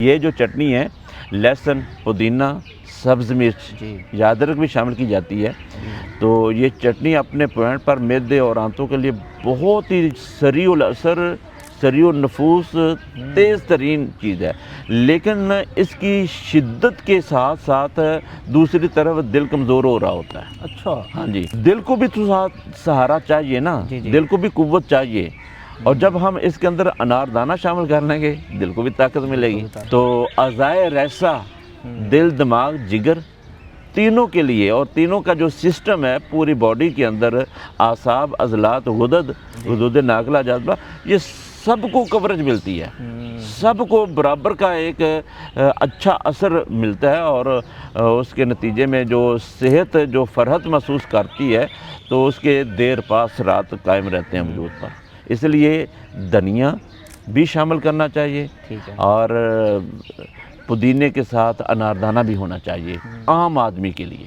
یہ جو چٹنی ہے لہسن، پودینہ، سبز مرچ جی یا ادرک بھی شامل کی جاتی ہے، تو یہ چٹنی اپنے پوائنٹ پر معدے اور آنتوں کے لیے بہت ہی سریع الاثر، سریع النفوس، تیز ترین چیز ہے، لیکن اس کی شدت کے ساتھ ساتھ دوسری طرف دل کمزور ہو رہا ہوتا ہے۔ اچھا ہاں جی، دل کو بھی تو سہارا چاہیے نا، جی جی دل کو بھی قوت چاہیے، اور جب ہم اس کے اندر اناردانہ شامل کر لیں گے دل کو بھی طاقت ملے گی۔ تو اعضائے ریسہ، دل، دماغ، جگر، تینوں کے لیے، اور تینوں کا جو سسٹم ہے پوری باڈی کے اندر، اعصاب، عضلات، غدد، حدود ناقلہ، جاذبہ، یہ سب کو کوریج ملتی ہے، سب کو برابر کا ایک اچھا اثر ملتا ہے، اور اس کے نتیجے میں جو صحت، جو فرحت محسوس کرتی ہے، تو اس کے دیر پاس رات قائم رہتے ہیں وجود پر۔ اس لیے دھنیا بھی شامل کرنا چاہیے، ٹھیک ہے اور پودینے کے ساتھ اناردانہ بھی ہونا چاہیے عام آدمی کے لیے۔